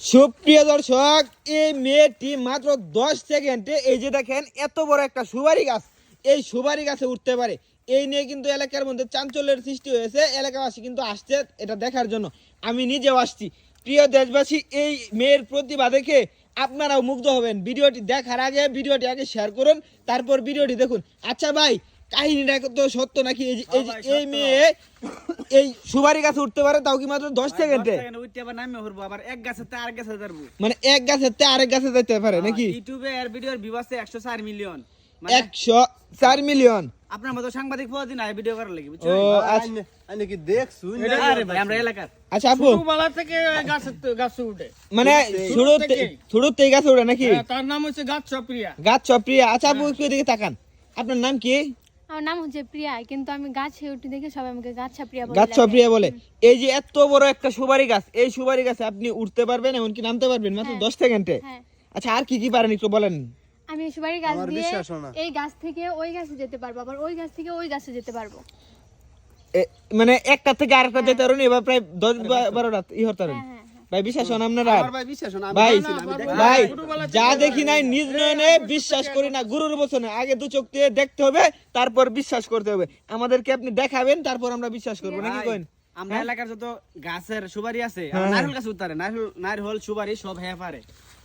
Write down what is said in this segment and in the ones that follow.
সুপ্রিয় দর্শক, এই মেয়েটি মাত্র 10 সেকেন্ডে এই যে দেখেন এত বড় একটা সুপারি গাছ, এই সুপারি গাছে উঠতে পারে। এই নিয়ে কিন্তু এলাকার মধ্যে চাঞ্চল্যের সৃষ্টি হয়েছে। এলাকাবাসী কিন্তু আসছে এটা দেখার জন্য, আমি নিজেও আসছি। প্রিয় দেশবাসী, এই মেয়ের প্রতিভা দেখে আপনারাও মুগ্ধ হবেন। ভিডিওটি দেখার আগে ভিডিওটি আগে শেয়ার করুন, তারপর ভিডিওটি দেখুন। আচ্ছা ভাই, কাহিনীটা তো সত্য নাকি? এই মেয়ে এই সুপারি গাছে উঠতে পারে, তাও কি মাত্র 10 সেকেন্ডে? মানে এক গাছের তে আরেক গাছে যেতে পারে নাকি? ইউটিউবে এর ভিডিওর ভিউ আছে 104 মিলিয়ন। 104 মিলিয়ন। আপনার মতো সাংবাদিক প্রতিদিন আই ভিডিও করার লাগি, বুঝছো? ও আচ্ছা, আমি কি দেখছুন? আরে ভাই, আমরা এলাকার আচ্ছা আপু, ছোটবেলা থেকে গাছে উঠে। মানে শুরুতেই গাছে উঠে নাকি? তার নাম হচ্ছে গাছ চপ্রিয়া। গাছ চপ্রিয়া। আচ্ছা আপু, একটু এদিকে তাকান। আপনার নাম কি? আমার নাম হচ্ছে প্রিয়া, কিন্তু আমি গাছে উঠে দেখে সবাই আমাকে গাছা প্রিয়া বলে। গাছ চপ্রিয়া বলে। এই যে এত বড় একটা সুপারি গাছ, এই সুপারি গাছে আপনি উঠতে পারবেন, এমনকি নামতে পারবেন মাত্র 10 সেকেন্ডে? হ্যাঁ। আচ্ছা, আর কি কি পারেন একটু বলেন। আমি সুপারি গাছ আমার দিয়ে বিশ্বাস হয় না। এই গাছ থেকে ওই গাছে যেতে পারবো, আবার ওই গাছ থেকে ওই গাছে যেতে পারবো। মানে একটা থেকে আরেকটা যেতে পারেন, এবার প্রায় 10-12টা ই হতে পারেন। হ্যাঁ, হ্যাঁ, হ্যাঁ। ভাই বিশ্বাস হন আপনারা? আমার ভাই বিশ্বাস হয় না, আমি ভাই দেখছিলাম, আমি দেখলাম। ভাই, ছোটবেলা থেকে যা দেখি নাই নিজ নয়নে বিশ্বাস করি না, গুরুর বচনে। আগে দু চোখ দিয়ে দেখতে হবে, তারপর বিশ্বাস করতে হবে। আমাদেরকে আপনি দেখাবেন, তারপর আমরা বিশ্বাস করবো নাকি? ভাই, কইন আমরা এলাকার যত গাছের সুপারি আছে, হ্যাঁ। নারকেল গাছ উত্তরে নারকেল সুপারি সব হ্যাঁ পারে।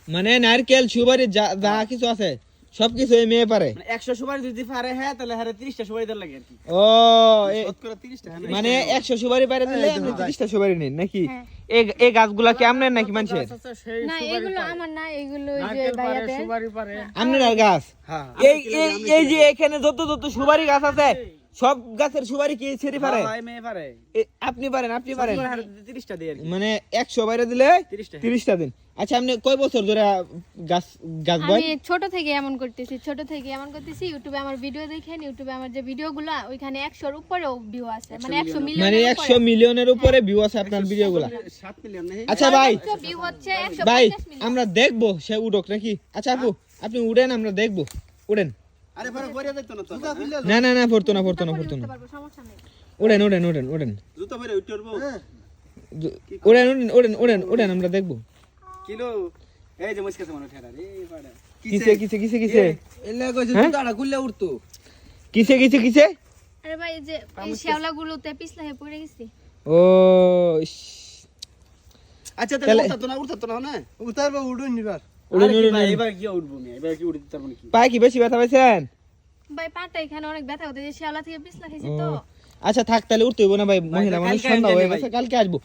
মানে নারকেল সুপারি যা কিছু আছে সবকিছু এই মেয়ে পারে। মানে 100 সুপারি যদি পারে হ্যাঁ, তাহলে হ্যাঁ 30টা সুপারি দেওয়ার লাগে আর কি। ও শতকরা 30টা হ্যাঁ। মানে 100 সুপারি পারে দিলে আপনি 30টা সুপারি নেন নাকি? হ্যাঁ। এই গাছগুলা কি আপনার নাকি মানুষের? গাছ আছে, সেই না, সুপারি এগুলো পারে। আমার না, এগুলো ওই যে নারকেল পারে, ভাইয়াদের। সুপারি পারে। আপনার গাছ? হ্যাঁ। এই যে এখানে যত সুপারি গাছ আছে, সব গাছের সুপারি কি ছেড়ে পারে? ভাই মেয়ে পারে। আপনি পারেন? 30টা দিয়ে আর কি। মানে 100 বাইরে দিলে 30টা। 30টা দিন। আচ্ছা, আপনি কয় বছর ধরে গাছ বয়? আমি ছোট থেকে এমন করতেছি। ইউটিউবে আমার ভিডিও দেখেন, ইউটিউবে আমার যে ভিডিওগুলো ওইখানে 100-র উপরেও ভিউ আছে, মানে 100 মানে মিলিয়ন। 100 মিলিয়নের উপরে ভিউ আছে আপনার ভিডিওগুলো। 7 মিলিয়ন নেই। আচ্ছা ভাই, ভিউ হচ্ছে ভাই 150 মিলিয়ন। আমরা দেখবো সে উঠক নাকি? আচ্ছা আপু, আপনি উড়েন, আমরা দেখবো। উড়েন। আরে পরে পরে যাইতো না তো। না পড়তো না। উঠতে পারবো, সমস্যা নেই। উড়েন। জুতা পরে উঠতে পারবো? উড়েন, আমরা দেখবো। কিলো এই যে মুসকাছে মনে ঠেরা রে পাড়া। কিসে? এলে কইছে হ্যাঁ? জুতাটা খুললে উঠতো। কিসে? আরে ভাই, এই যে এই শ্যাওলাগুলোতে পিছলা হয়ে পড়ে গেছি। ও ইস। আচ্ছা তাহলে- তাহলে উঠতো না না? উঠতারবো, উঠুন নিবার। আরে কি ভাই, এবার কি উঠবো আমি? এবার কি উঠতে পারবো নাকি? পায়ে কি বেশি ব্যথা পাইছেন? ভাই পাটা এখানে অনেক ব্যথা হতে, যে শ্যাওলা থেকে পিছলা খেয়েছি তো। আচ্ছা থাক, তাহলে উঠতে হইব না ভাই, মহিলা মানুষ, কালকে ঠান্ডা আসবেন হয়ে ভাই। গেছে, কালকে আসবো।